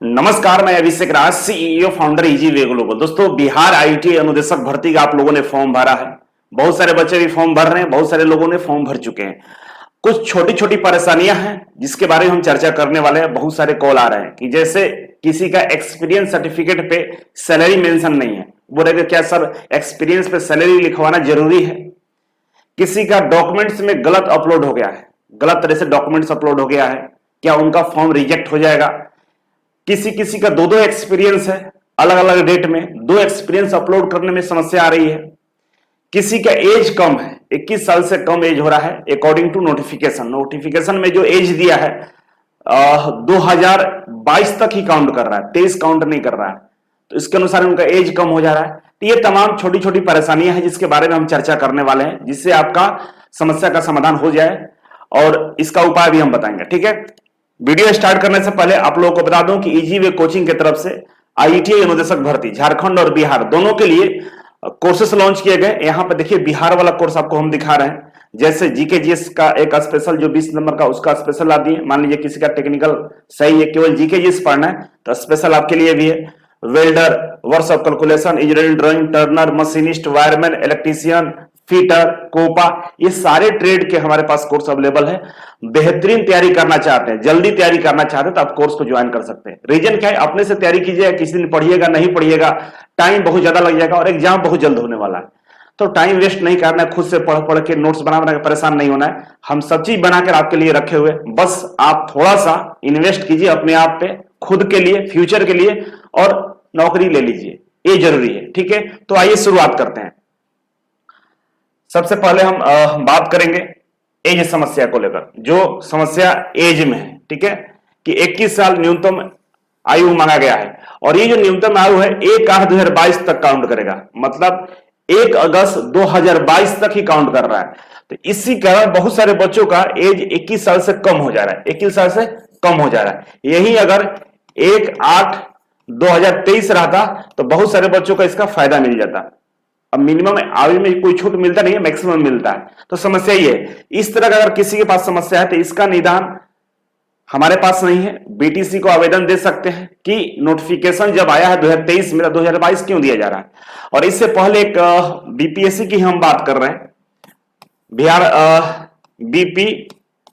नमस्कार, मैं Abhishek Raj, CEO founder easy way global. दोस्तों, बिहार आईटी अनुदेशक भर्ती का आप लोगों ने फॉर्म भरा है। बहुत सारे बच्चे भी फॉर्म भर रहे हैं, बहुत सारे लोगों ने फॉर्म भर चुके हैं। कुछ छोटी छोटी परेशानियां हैं जिसके बारे में हम चर्चा करने वाले हैं। बहुत सारे कॉल आ रहे हैं कि जैसे किसी का एक्सपीरियंस सर्टिफिकेट पे सैलरी मेंशन नहीं है, बोलेगा क्या सर एक्सपीरियंस पे सैलरी लिखवाना जरूरी है। किसी का डॉक्यूमेंट्स में गलत अपलोड हो गया है, गलत तरह से डॉक्यूमेंट्स अपलोड हो गया है, क्या उनका फॉर्म रिजेक्ट हो जाएगा। किसी किसी का दो दो एक्सपीरियंस है, अलग अलग डेट में दो एक्सपीरियंस अपलोड करने में समस्या आ रही है। किसी का एज कम है, 21 साल से कम एज हो रहा है अकॉर्डिंग टू नोटिफिकेशन में जो एज दिया है 2022 तक ही काउंट कर रहा है, 23 काउंट नहीं कर रहा है। तो इसके अनुसार उनका एज कम हो जा रहा है। तो ये तमाम छोटी छोटी परेशानियां हैं जिसके बारे में हम चर्चा करने वाले हैं, जिससे आपका समस्या का समाधान हो जाए और इसका उपाय भी हम बताएंगे। ठीक है, वीडियो स्टार्ट करने से पहले आप लोगों को बता दूं कि इजी वे कोचिंग की तरफ से आईटीआई अनुदेशक भर्ती झारखंड और बिहार दोनों के लिए कोर्सेस लॉन्च किए गए। यहां पर देखिए बिहार वाला कोर्स आपको हम दिखा रहे हैं। जैसे जीके जीएस का एक स्पेशल जो 20 नंबर का उसका स्पेशल ला दिए। मान लीजिए किसी का टेक्निकल सही है, केवल जीके जीएस पढ़ना है तो स्पेशल आपके लिए भी है। Welder, works of calculation, engineering drawing, turner, machinist, wireman, electrician, fitter, COPA, ये सारे ट्रेड के हमारे पास कोर्स अवेलेबल है। बेहतरीन तैयारी करना चाहते हैं, जल्दी तैयारी करना चाहते हैं तो आप कोर्स को ज्वाइन कर सकते हैं। रीजन क्या है, अपने से तैयारी कीजिएगा, किसी दिन पढ़िएगा नहीं पढ़िएगा, टाइम बहुत ज्यादा लग जाएगा और एग्जाम बहुत जल्द होने वाला है। तो टाइम वेस्ट नहीं करना है, खुद से पढ़ पढ़ के नोट्स बना बना के परेशान नहीं होना है। हम सब चीज बनाकर आपके लिए रखे हुए, बस आप थोड़ा सा इन्वेस्ट कीजिए अपने आप पे, खुद के लिए, फ्यूचर के लिए, और नौकरी ले लीजिए, ये जरूरी है। ठीक है, तो आइए शुरुआत करते हैं। सबसे पहले हम बात करेंगे एज समस्या को लेकर। जो समस्या एज में है, ठीक है, कि 21 साल न्यूनतम आयु मांगा गया है और ये जो न्यूनतम आयु है 1/8/2022 तक काउंट करेगा, मतलब 1 अगस्त 2022 तक ही काउंट कर रहा है। तो इसी कारण बहुत सारे बच्चों का एज 21 साल से कम हो जा रहा है, 21 साल से कम हो जा रहा है। यही अगर 1/8/2023 रहता तो बहुत सारे बच्चों का इसका फायदा मिल जाता। अब मिनिमम आयु में कोई छूट मिलता नहीं है, मैक्सिमम मिलता है। तो समस्या ये है, इस तरह का अगर किसी के पास समस्या है तो इसका निदान हमारे पास नहीं है। बीटीसी को आवेदन दे सकते हैं कि नोटिफिकेशन जब आया है 2023 में, 2022 क्यों दिया जा रहा है। और इससे पहले एक बीपीएससी की हम बात कर रहे हैं, Bihar BP,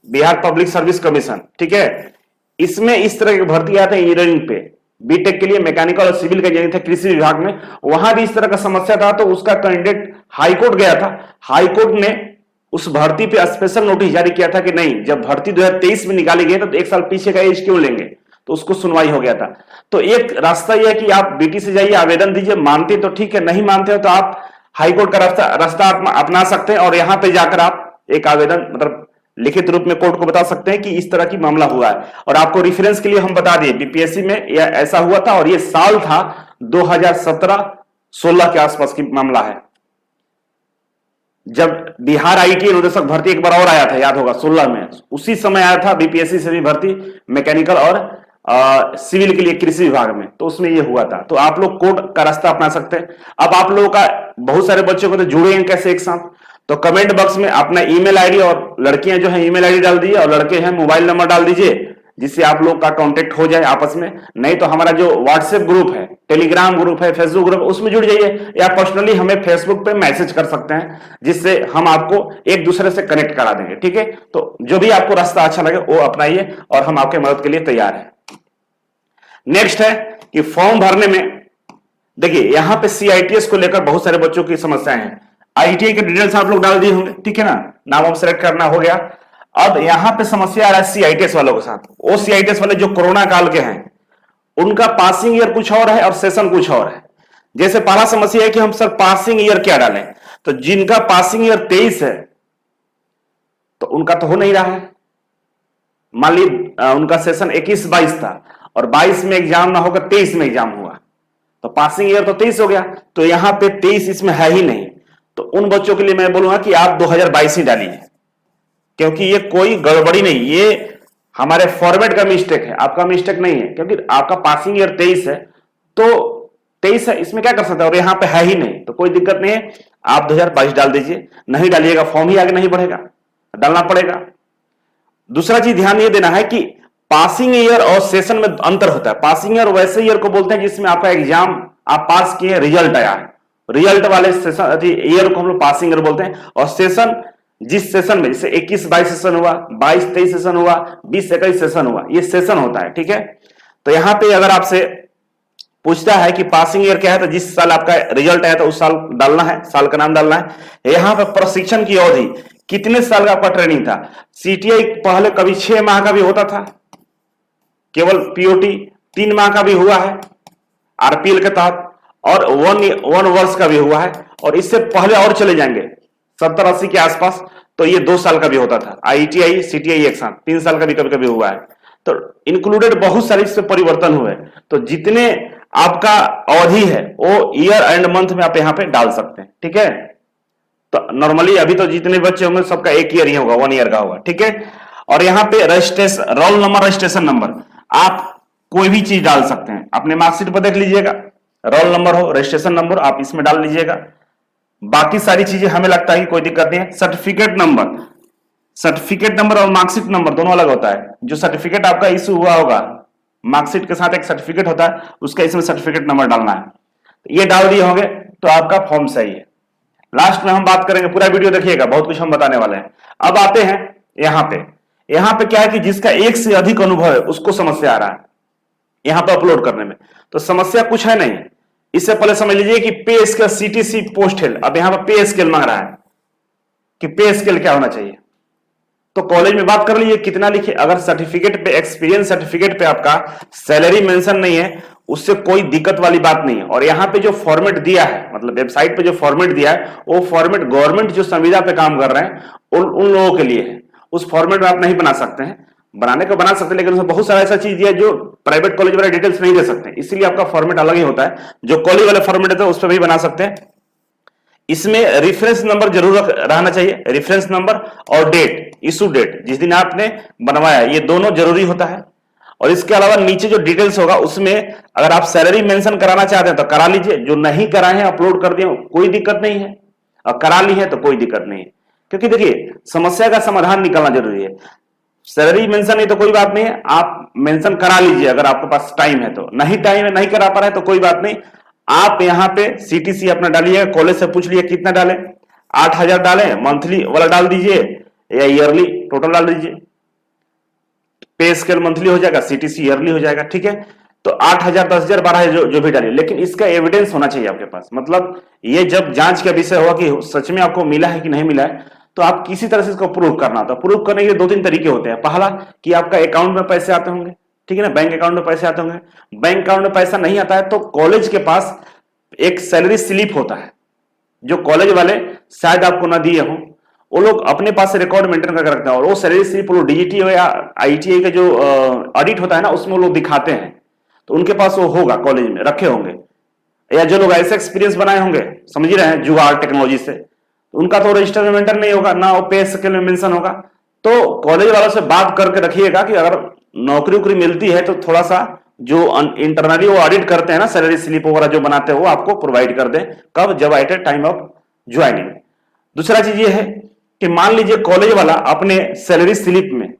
Bihar public service commission. ठीक है, इसमें इस तरह की भर्ती आते हैं इंजीनियरिंग पे, बीटेक के लिए मैकेनिकल और सिविल का इंजीनियरिंग था कृषि विभाग में, वहां भी इस तरह का समस्या था। तो उसका कैंडिडेट हाईकोर्ट गया था, हाईकोर्ट ने उस भर्ती पे स्पेशल नोटिस जारी किया था कि नहीं, जब भर्ती 2023 में निकाली गई तो 1 साल पीछे का एज क्यों लेंगे, तो उसको सुनवाई हो गया था। तो एक रास्ता यह है कि आप बीटी से जाइए, आवेदन दीजिए, मानते तो ठीक है, नहीं मानते हो तो आप हाईकोर्ट का रास्ता अपना सकते हैं और यहां पर जाकर आप एक आवेदन मतलब लिखित रूप में कोर्ट को बता सकते हैं कि इस तरह की मामला हुआ है। और आपको रेफरेंस के लिए हम बता दिए, बीपीएससी में यह ऐसा हुआ था और यह साल था 2017-16 के आसपास की मामला है, जब बिहार आईटी अनुदेशक भर्ती एक बार और आया था, याद होगा 16 में, उसी समय आया था बीपीएससी से भी भर्ती मैकेनिकल और सिविल के लिए कृषि विभाग में, तो उसमें यह हुआ था। तो आप लोग कोर्ट का रास्ता अपना सकते हैं। अब आप लोगों का बहुत सारे बच्चों को तो जुड़े हैं कैसे एक साथ, तो कमेंट बॉक्स में अपना ईमेल आईडी, और लड़कियां जो है ईमेल आईडी डाल दीजिए और लड़के हैं मोबाइल नंबर डाल दीजिए, जिससे आप लोग का कांटेक्ट हो जाए आपस में। नहीं तो हमारा जो व्हाट्सएप ग्रुप है, टेलीग्राम ग्रुप है, फेसबुक ग्रुप, उसमें जुड़ जाइए, या पर्सनली हमें फेसबुक पे मैसेज कर सकते हैं, जिससे हम आपको एक दूसरे से कनेक्ट करा देंगे। ठीक है, तो जो भी आपको रास्ता अच्छा लगे वो अपनाइए और हम आपके मदद के लिए तैयार हैं। नेक्स्ट है कि फॉर्म भरने में देखिए, यहां पे सीआईटीएस को लेकर बहुत सारे बच्चों की समस्याएं हैं। आईटीआई के डिटेल्स आप लोग डाल दिए होंगे, ठीक है ना, नाम आप सेलेक्ट करना हो गया। अब यहां पे समस्या आ रहा है सीआईटीएस वालों के साथ। वो सीआईटीएस वाले जो कोरोना काल के हैं, उनका पासिंग ईयर कुछ और है और सेशन कुछ और है। जैसे पहला समस्या है कि हम सर पासिंग ईयर क्या डालें, तो जिनका पासिंग ईयर 23 है तो उनका तो हो नहीं रहा है। मान ली उनका सेशन 21-22 था और 22 में एग्जाम ना होकर 23 में एग्जाम हुआ, तो पासिंग ईयर तो 23 हो गया, तो यहां पे 23 इसमें है ही नहीं। तो उन बच्चों के लिए मैं बोलूंगा कि आप 2022 ही डालिए, क्योंकि ये कोई गड़बड़ी नहीं, ये हमारे फॉर्मेट का मिस्टेक है, आपका मिस्टेक नहीं है। क्योंकि आपका पासिंग ईयर 23 है तो 23 है, इसमें क्या कर सकते हैं, और यहां पे है ही नहीं तो कोई दिक्कत नहीं है, आप 2022 डाल दीजिए। नहीं डालिएगा फॉर्म ही आगे नहीं बढ़ेगा, डालना पड़ेगा। दूसरा चीज ध्यान ये देना है कि पासिंग ईयर और सेशन में अंतर होता है। पासिंग ईयर वैसे ईयर को बोलते हैं जिसमें आपका एग्जाम आप पास किए, रिजल्ट आया है, रिजल्ट वाले सेशन ईयर को हम लोग पासिंग ईयर बोलते हैं। और सेशन जिस सेशन में, जैसे 21-22 सेशन हुआ, 22-23 सेशन हुआ, 20-21 सेशन हुआ, ये सेशन होता है, ठीक है। तो यहां पे अगर आपसे पूछता है कि पासिंग ईयर क्या है, तो जिस साल आपका रिजल्ट आया तो उस साल डालना है, साल का नाम डालना है। यहां पर प्रशिक्षण की अवधि कितने साल का आपका ट्रेनिंग था। सीटीआई पहले कभी 6 माह का भी होता था, केवल पीओटी 3 माह का भी हुआ है आरपीएल के तहत, और 1 वर्ष का भी हुआ है, और इससे पहले और चले जाएंगे 70-80 के आसपास तो ये 2 साल का भी होता था। आईटीआई सीटीआई एक साथ 3 साल का भी कभी कभी हुआ है। तो इंक्लूडेड बहुत सारे इससे परिवर्तन हुए। तो जितने आपका अवधि है वो ईयर एंड मंथ में आप यहां पे डाल सकते हैं, ठीक है। तो नॉर्मली अभी तो जितने बच्चे होंगे सबका 1 ईयर ही होगा, 1 ईयर का होगा, ठीक है। और यहां पे registration roll number, registration number आप कोई भी चीज डाल सकते हैं। अपने मार्कशीट पर देख लीजिएगा, रोल नंबर हो, रजिस्ट्रेशन नंबर आप इसमें डाल लीजिएगा। बाकी सारी चीजें हमें लगता है कि कोई दिक्कत नहीं है। सर्टिफिकेट नंबर और मार्कशीट नंबर दोनों अलग होता है। जो सर्टिफिकेट आपका इशू हुआ होगा, मार्कशीट के साथ एक सर्टिफिकेट होता है, उसका इसमें सर्टिफिकेट नंबर डालना है। ये डाल दिए होंगे तो आपका फॉर्म सही है। लास्ट में हम बात करेंगे, पूरा वीडियो देखिएगा, बहुत कुछ हम बताने वाले हैं। अब आते हैं यहां पे क्या है कि जिसका 1 से अधिक अनुभव है उसको समस्या आ रहा है यहां पे अपलोड करने में। तो समस्या कुछ है नहीं, इससे पहले समझ लीजिए कि पे स्केल सीटीसी पोस्ट हेल्ड, अब यहां पर पे स्केल मांग रहा है कि पे स्केल क्या होना चाहिए। तो कॉलेज में बात कर लीजिए कितना लिखिए। अगर सर्टिफिकेट पे, एक्सपीरियंस सर्टिफिकेट पे आपका सैलरी मेंशन नहीं है, उससे कोई दिक्कत वाली बात नहीं है। और यहाँ पे जो फॉर्मेट दिया है, मतलब वेबसाइट पे जो फॉर्मेट दिया है, वो फॉर्मेट गवर्नमेंट जो संविदा पे काम कर रहे हैं उन लोगों के लिए है। उस फॉर्मेट में आप नहीं बना सकते हैं, बनाने को बना सकते हैं, लेकिन उसमें बहुत सारा ऐसा चीज दिया है जो प्राइवेट कॉलेज वाले डिटेल्स नहीं दे सकते, इसलिए आपका फॉर्मेट अलग ही होता है। जो कॉलेज वाले फॉर्मेट है उस पर भी बना सकते हैं। इसमें रेफरेंस नंबर जरूर रहना चाहिए, रेफरेंस नंबर और डेट, इशू डेट, जिस दिन आपने बनवाया, ये दोनों जरूरी होता है। और इसके अलावा नीचे जो डिटेल्स होगा उसमें अगर आप सैलरी मेंशन कराना चाहते हैं तो करा लीजिए, जो नहीं कराए हैं अपलोड कर दिए, कोई दिक्कत नहीं है, और करा ली है तो कोई दिक्कत नहीं है। क्योंकि देखिए समस्या का समाधान निकालना जरूरी है। सैलरी मेंशन नहीं तो कोई बात नहीं है, आप मेंशन करा लीजिए अगर आपके पास टाइम है तो। नहीं टाइम है, नहीं करा पा रहे तो कोई बात नहीं, आप यहां पे सीटीसी अपना डालिए, कॉलेज से पूछ लिए कितना डालें, 8,000 डालें, मंथली वाला डाल दीजिए या ईयरली टोटल डाल दीजिए। पे स्केल मंथली हो जाएगा, सीटीसी ईयरली हो जाएगा, ठीक है। तो 8,000, 10,000, 12,000 जो भी डालिए, लेकिन इसका एविडेंस होना चाहिए आपके पास। मतलब ये जब जांच का विषय होगा कि सच में आपको मिला है कि नहीं मिला है, तो आप किसी तरह से इसको प्रूव करना होता है। प्रूव करने के 2-3 तरीके होते हैं। पहला कि आपका अकाउंट में पैसे आते होंगे, ठीक है ना, बैंक अकाउंट में पैसे आते होंगे। बैंक अकाउंट में पैसा नहीं आता है तो कॉलेज के पास एक सैलरी स्लिप होता है, जो कॉलेज वाले शायद आपको ना दिए हों, वो लोग अपने पास से रिकॉर्ड मेंटेन करके रखते हैं। और वो सैलरी स्लिप वो डीजीटी या आईटीआई का जो ऑडिट होता है ना, उसमें वो लोग दिखाते हैं, तो उनके पास वो होगा, कॉलेज में रखे होंगे। या जो लोग ऐसे एक्सपीरियंस बनाए होंगे, समझ रहे हैं, जुगाड़ टेक्नोलॉजी से, उनका तो रजिस्टर में मेंटेन नहीं होगा, ना वो पे स्केल में मेंशन होगा। तो कॉलेज वालों से बात करके रखिएगा कि अगर नौकरी उकरी मिलती है तो थोड़ा सा जो इंटरनली वो ऑडिट करते हैं ना, सैलरी स्लिप वगैरह जो बनाते हैं, वो आपको प्रोवाइड कर दें। कब? जब at a time of joining. दूसरा चीज ये है कि मान लीजिए कॉलेज वाला अपने सैलरी स्लिप में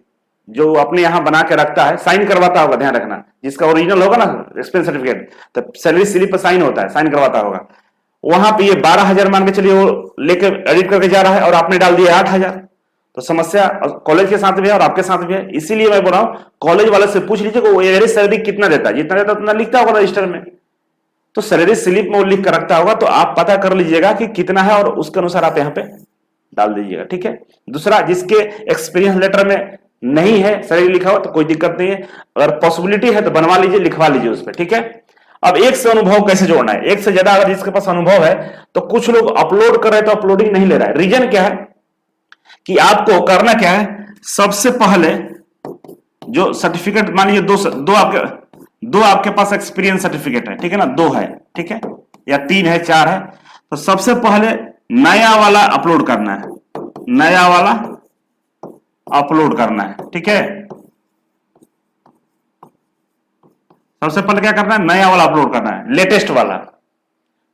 जो अपने यहां बना के रखता है, साइन करवाता होगा, ध्यान रखना, जिसका ओरिजिनल होगा ना एक्सपेंस सर्टिफिकेट, तो सैलरी स्लिप पर साइन होता है, साइन करवाता होगा। वहां पे ये 12,000 मान के चलिए वो लेके एडिट करके जा रहा है और आपने डाल दिया 8,000, तो समस्या कॉलेज के साथ भी है और आपके साथ भी है। इसीलिए मैं बोल रहा हूं कॉलेज वाले से पूछ लीजिए कि वो एवरेज सैलरी कितना देता है, जितना देता है उतना लिखता होगा रजिस्टर में, तो सैलरी स्लिप में वो लिख कर रखता होगा, तो आप पता कर लीजिएगा कि कितना है और उसके अनुसार आप यहाँ पे डाल दीजिएगा, ठीक है। दूसरा, जिसके एक्सपीरियंस लेटर में नहीं है सैलरी लिखा हुआ तो कोई दिक्कत नहीं है, अगर पॉसिबिलिटी है तो बनवा लीजिए, लिखवा लीजिए उस पर, ठीक है। अब एक से अनुभव कैसे जोड़ना है, एक से ज्यादा अगर जिसके पास अनुभव है, तो कुछ लोग अपलोड कर रहे हैं तो अपलोडिंग नहीं ले रहा है। रीजन क्या है कि आपको करना क्या है, सबसे पहले जो सर्टिफिकेट, मान लीजिए दो आपके पास एक्सपीरियंस सर्टिफिकेट है, ठीक है ना, 2 है, ठीक है, या 3 है, 4 है, तो सबसे पहले नया वाला अपलोड करना है, नया वाला अपलोड करना है, ठीक है। सबसे पहले क्या करना है, नया वाला अपलोड करना है, लेटेस्ट वाला।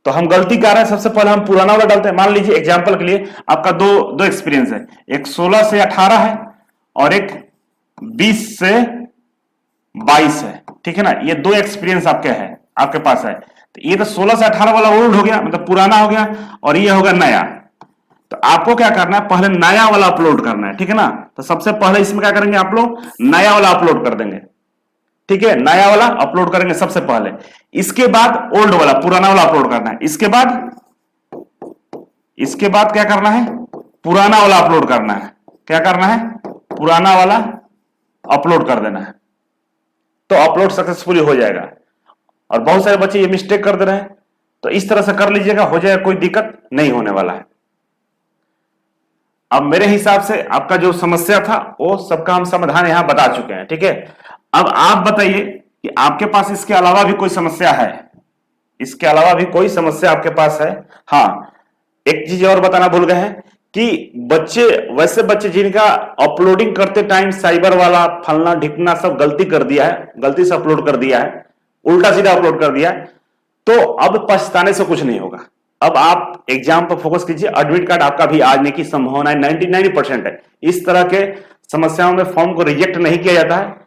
तो हम गलती कर रहे हैं, सबसे पहले हम पुराना वाला डालते हैं। मान लीजिए एग्जांपल के लिए आपका दो एक्सपीरियंस है, एक 16 से 18 है और एक 20 से 22 है, ठीक है ना। ये दो एक्सपीरियंस आपके पास है। तो ये तो 16 से 18 वाला ओल्ड हो गया, मतलब पुराना हो गया, और ये होगा नया। तो आपको क्या करना है, पहले नया वाला अपलोड करना है, ठीक है ना। तो सबसे पहले इसमें क्या करेंगे आप लोग, नया वाला अपलोड कर देंगे, ठीक है। नया वाला अपलोड करेंगे सबसे पहले, इसके बाद ओल्ड वाला पुराना वाला अपलोड करना है, इसके बाद क्या करना है, पुराना वाला अपलोड करना है। क्या करना है, पुराना वाला अपलोड कर देना है, तो अपलोड सक्सेसफुली हो जाएगा। और बहुत सारे बच्चे ये मिस्टेक कर दे रहे हैं, तो इस तरह से कर लीजिएगा, हो जाएगा, कोई दिक्कत नहीं होने वाला है। अब मेरे हिसाब से आपका जो समस्या था वो सबका हम समाधान यहां बता चुके हैं, ठीक है। अब आप बताइए कि आपके पास इसके अलावा भी कोई समस्या है, इसके अलावा भी कोई समस्या आपके पास है। हाँ, एक चीज और बताना भूल गए हैं कि वैसे बच्चे जिनका अपलोडिंग करते टाइम साइबर वाला फलना ढिकना सब गलती कर दिया है, गलती से अपलोड कर दिया है, उल्टा सीधा अपलोड कर दिया है, तो अब पछताने से कुछ नहीं होगा। अब आप एग्जाम पर फोकस कीजिए, एडमिट कार्ड आपका भी आने की संभावना 99% है। इस तरह के समस्याओं में फॉर्म को रिजेक्ट नहीं किया जाता है।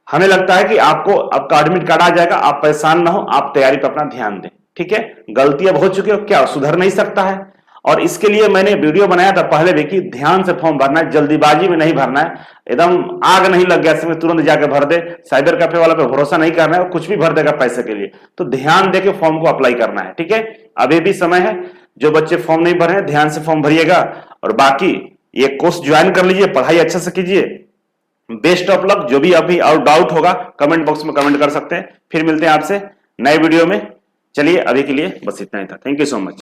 हमें लगता है कि आपका एडमिट कार्ड आ जाएगा, आप परेशान ना हो, आप तैयारी पर अपना ध्यान दें, ठीक है। गलती अब हो चुकी है, क्या सुधर नहीं सकता है। और इसके लिए मैंने वीडियो बनाया था पहले भी कि ध्यान से फॉर्म भरना है, जल्दीबाजी में नहीं भरना है, एकदम आग नहीं लग गया इसमें तुरंत जाकर भर दे। साइबर कैफे वाला पे भरोसा नहीं करना है, कुछ भी भर देगा पैसे के लिए। तो ध्यान देके फॉर्म को अप्लाई करना है, ठीक है। अभी भी समय है, जो बच्चे फॉर्म नहीं भरे हैं ध्यान से फॉर्म भरिएगा, और बाकी ये कोर्स ज्वाइन कर लीजिए, पढ़ाई अच्छे से कीजिए। Best of luck. जो भी अभी और डाउट होगा कमेंट बॉक्स में कमेंट कर सकते हैं। फिर मिलते हैं आपसे नए वीडियो में। चलिए अभी के लिए बस इतना ही था। Thank you so much.